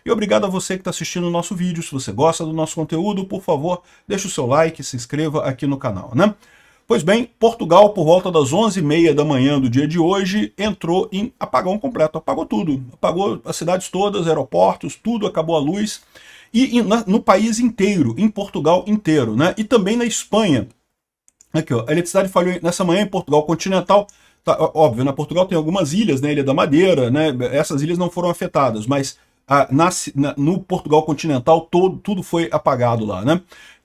E obrigado a você que está assistindo o nosso vídeo. Se você gosta do nosso conteúdo, por favor, deixe o seu like, se inscreva aqui no canal, né? Pois bem, Portugal, por volta das 11h30 da manhã do dia de hoje, entrou em apagão completo, apagou tudo. Apagou as cidades todas, aeroportos, tudo, acabou a luz. E no país inteiro, em Portugal inteiro, né? E também na Espanha. Aqui, ó, a eletricidade falhou nessa manhã em Portugal continental. Tá, óbvio, na Portugal tem algumas ilhas, né? Ilha da Madeira, né? Essas ilhas não foram afetadas, mas no Portugal continental tudo foi apagado lá, né?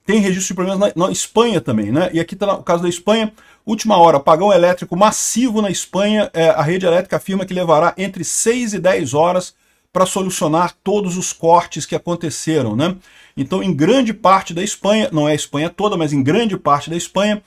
Tem registro de problemas na Espanha também, né? E aqui está o caso da Espanha. Última hora, apagão elétrico massivo na Espanha. A rede elétrica afirma que levará entre 6 e 10 horas para solucionar todos os cortes que aconteceram, né? Então, em grande parte da Espanha, não é a Espanha toda, mas em grande parte da Espanha,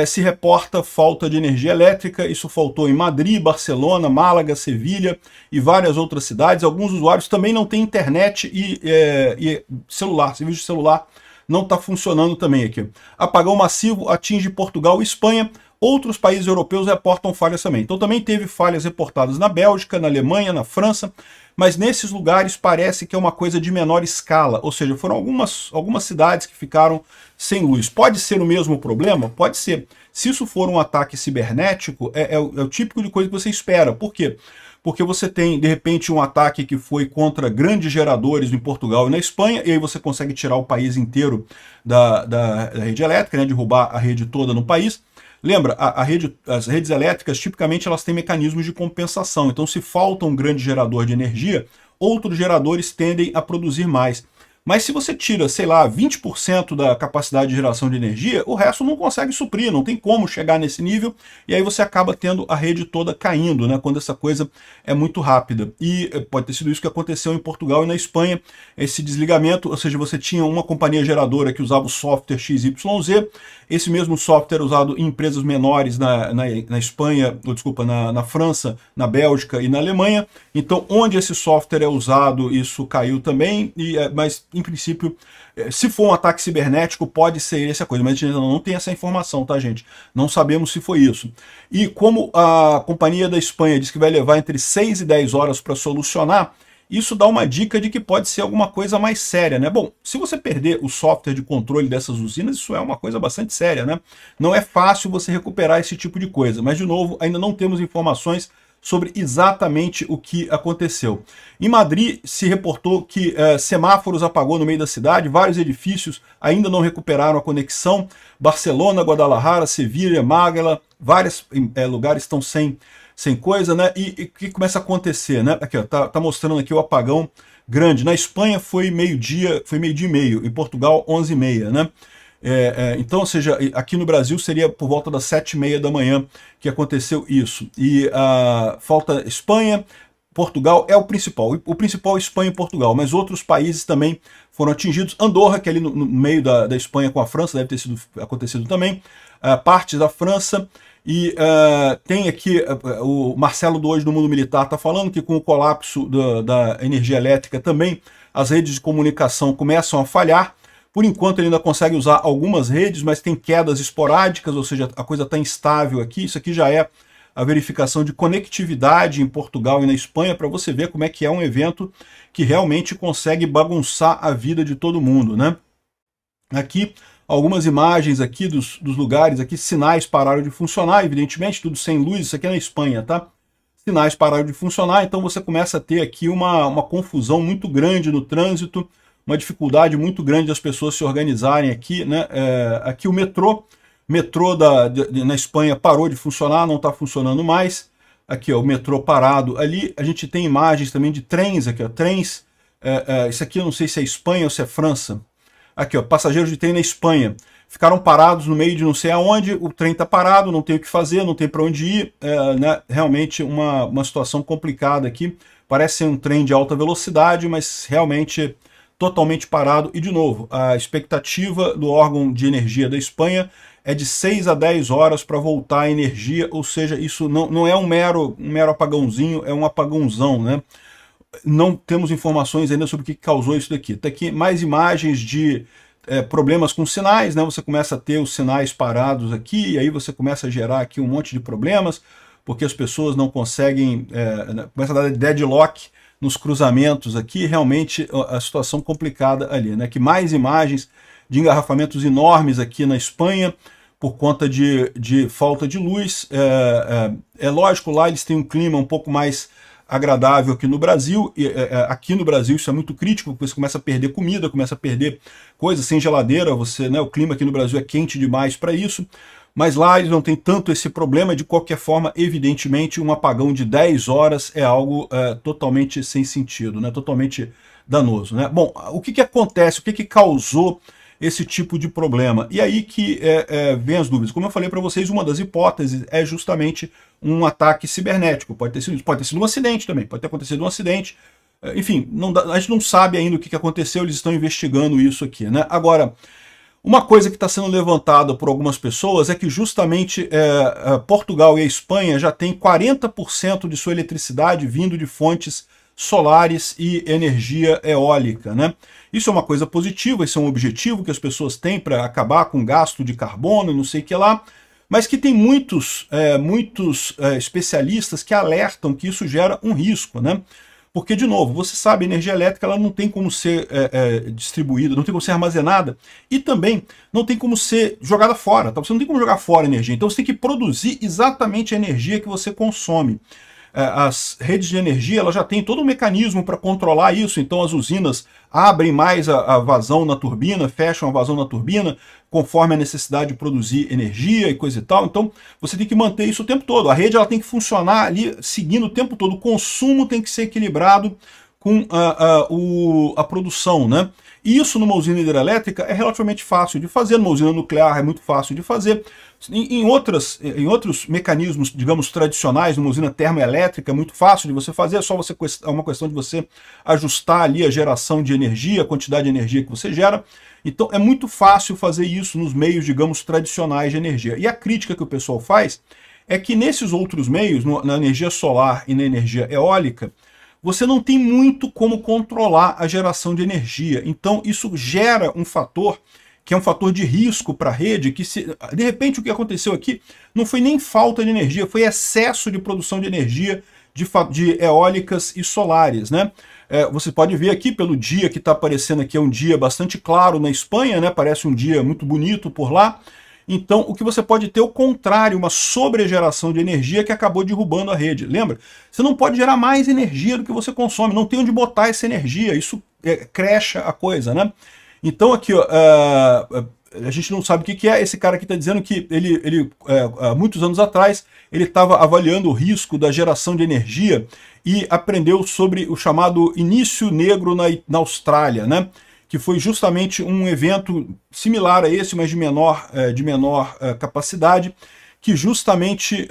se reporta falta de energia elétrica. Isso faltou em Madrid, Barcelona, Málaga, Sevilha e várias outras cidades. Alguns usuários também não têm internet e celular, serviço de celular não está funcionando também aqui. Apagão massivo atinge Portugal e Espanha. Outros países europeus reportam falhas também. Então também teve falhas reportadas na Bélgica, na Alemanha, na França, mas nesses lugares parece que é uma coisa de menor escala, ou seja, foram algumas cidades que ficaram sem luz. Pode ser o mesmo problema? Pode ser. Se isso for um ataque cibernético, é o típico de coisa que você espera. Por quê? Porque você tem, de repente, um ataque que foi contra grandes geradores em Portugal e na Espanha, e aí você consegue tirar o país inteiro da rede elétrica, né, derrubar a rede toda no país. Lembra, as redes elétricas, tipicamente, elas têm mecanismos de compensação. Então, se falta um grande gerador de energia, outros geradores tendem a produzir mais. Mas se você tira, sei lá, 20% da capacidade de geração de energia, o resto não consegue suprir, não tem como chegar nesse nível, e aí você acaba tendo a rede toda caindo, né, quando essa coisa é muito rápida. E pode ter sido isso que aconteceu em Portugal e na Espanha, esse desligamento, ou seja, você tinha uma companhia geradora que usava o software XYZ, esse mesmo software usado em empresas menores na Espanha, ou desculpa, na França, na Bélgica e na Alemanha. Então, onde esse software é usado, isso caiu também, mas em princípio, se for um ataque cibernético, pode ser essa coisa, mas a gente ainda não tem essa informação, tá, gente? Não sabemos se foi isso. E como a companhia da Espanha diz que vai levar entre 6 e 10 horas para solucionar, isso dá uma dica de que pode ser alguma coisa mais séria, né? Bom, se você perder o software de controle dessas usinas, isso é uma coisa bastante séria, né? Não é fácil você recuperar esse tipo de coisa, mas, de novo, ainda não temos informações sobre exatamente o que aconteceu. Em Madrid se reportou que semáforos apagou no meio da cidade, vários edifícios ainda não recuperaram a conexão. Barcelona, Guadalajara, Sevilha, Málaga, vários lugares estão sem coisa, né? E o que começa a acontecer, né? Aqui, ó, tá mostrando aqui o apagão grande. Na Espanha foi meio-dia e meio, em Portugal 11h30, né? Então, ou seja, aqui no Brasil seria por volta das 7h30 da manhã que aconteceu isso. E falta Espanha, Portugal é o principal. O principal é Espanha e Portugal, mas outros países também foram atingidos. Andorra, que é ali no meio da Espanha com a França, deve ter acontecido também. Partes da França. E tem aqui, o Marcelo do Hoje do Mundo Militar está falando que com o colapso da energia elétrica também as redes de comunicação começam a falhar. Por enquanto ele ainda consegue usar algumas redes, mas tem quedas esporádicas, ou seja, a coisa está instável aqui. Isso aqui já é a verificação de conectividade em Portugal e na Espanha, para você ver como é que é um evento que realmente consegue bagunçar a vida de todo mundo, né? Aqui, algumas imagens aqui dos lugares, aqui sinais pararam de funcionar, evidentemente, tudo sem luz, isso aqui é na Espanha, tá? Sinais pararam de funcionar, então você começa a ter aqui uma confusão muito grande no trânsito, uma dificuldade muito grande das pessoas se organizarem aqui, né? Aqui o metrô na Espanha parou de funcionar, não está funcionando mais. Aqui, ó, o metrô parado. Ali a gente tem imagens também de trens, aqui, ó, trens. Isso aqui eu não sei se é Espanha ou se é França. Aqui, ó, passageiros de trem na Espanha. Ficaram parados no meio de não sei aonde, o trem está parado, não tem o que fazer, não tem para onde ir. Né? Realmente uma situação complicada aqui. Parece ser um trem de alta velocidade, mas realmente totalmente parado. E, de novo, a expectativa do órgão de energia da Espanha é de 6 a 10 horas para voltar a energia, ou seja, isso não é um mero apagãozinho, é um apagãozão, né? Não temos informações ainda sobre o que causou isso daqui. Tá aqui mais imagens de problemas com sinais, né? Você começa a ter os sinais parados aqui, e aí você começa a gerar aqui um monte de problemas, porque as pessoas não conseguem, começa a dar deadlock nos cruzamentos aqui, realmente a situação complicada ali, né? Que mais imagens de engarrafamentos enormes aqui na Espanha, por conta de falta de luz. É lógico, lá eles têm um clima um pouco mais agradável que no Brasil. Aqui no Brasil isso é muito crítico, porque você começa a perder comida, começa a perder coisas sem geladeira, né, o clima aqui no Brasil é quente demais para isso, mas lá eles não têm tanto esse problema. De qualquer forma, evidentemente, um apagão de 10 horas é algo totalmente sem sentido, né, totalmente danoso, né? Bom, o que acontece, o que causou esse tipo de problema? E aí que vem as dúvidas. Como eu falei para vocês, uma das hipóteses é justamente um ataque cibernético. Pode ter sido um acidente também, pode ter acontecido um acidente. Enfim, a gente não sabe ainda o que aconteceu, eles estão investigando isso aqui, né? Agora, uma coisa que está sendo levantada por algumas pessoas é que justamente Portugal e a Espanha já têm 40% de sua eletricidade vindo de fontes solares e energia eólica, né? Isso é uma coisa positiva, isso é um objetivo que as pessoas têm para acabar com o gasto de carbono, não sei o que lá, mas que tem muitos especialistas que alertam que isso gera um risco, né? Porque, de novo, você sabe, a energia elétrica ela não tem como ser distribuída, não tem como ser armazenada e também não tem como ser jogada fora, tá? Você não tem como jogar fora a energia, então você tem que produzir exatamente a energia que você consome. As redes de energia elas já têm todo um mecanismo para controlar isso, então as usinas abrem mais a vazão na turbina, fecham a vazão na turbina, conforme a necessidade de produzir energia e coisa e tal. Então você tem que manter isso o tempo todo, a rede ela tem que funcionar ali seguindo o tempo todo, o consumo tem que ser equilibrado com a produção, né? E isso numa usina hidrelétrica é relativamente fácil de fazer, numa usina nuclear é muito fácil de fazer. Em outros mecanismos, digamos, tradicionais, numa usina termoelétrica é muito fácil de você fazer, é uma questão de você ajustar ali a geração de energia, a quantidade de energia que você gera. Então é muito fácil fazer isso nos meios, digamos, tradicionais de energia. E a crítica que o pessoal faz é que nesses outros meios, na energia solar e na energia eólica, você não tem muito como controlar a geração de energia. Então isso gera um fator que é um fator de risco para a rede, que de repente o que aconteceu aqui não foi nem falta de energia, foi excesso de produção de energia de eólicas e solares, né? Você pode ver aqui pelo dia que está aparecendo aqui, é um dia bastante claro na Espanha, né? Parece um dia muito bonito por lá. Então, o que você pode ter é o contrário, uma sobregeração de energia que acabou derrubando a rede. Lembra? Você não pode gerar mais energia do que você consome, não tem onde botar essa energia, isso crecha a coisa, né? Então aqui, ó, a gente não sabe o que é. Esse cara aqui está dizendo que há muitos anos atrás, ele estava avaliando o risco da geração de energia e aprendeu sobre o chamado Início Negro na Austrália, né? Que foi justamente um evento similar a esse, mas de menor capacidade, que justamente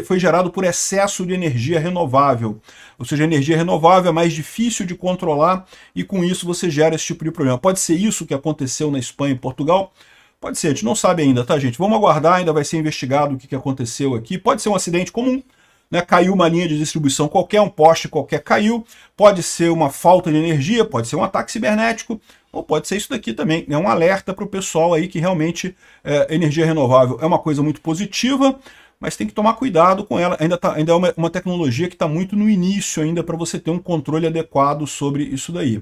foi gerado por excesso de energia renovável. Ou seja, a energia renovável é mais difícil de controlar e com isso você gera esse tipo de problema. Pode ser isso que aconteceu na Espanha e Portugal? Pode ser, a gente não sabe ainda, tá, gente? Vamos aguardar, ainda vai ser investigado o que aconteceu aqui. Pode ser um acidente comum, né? Caiu uma linha de distribuição qualquer, um poste qualquer caiu, pode ser uma falta de energia, pode ser um ataque cibernético, ou pode ser isso daqui também. É um alerta para o pessoal aí que realmente energia renovável é uma coisa muito positiva, mas tem que tomar cuidado com ela. Ainda é uma tecnologia que está muito no início ainda para você ter um controle adequado sobre isso daí.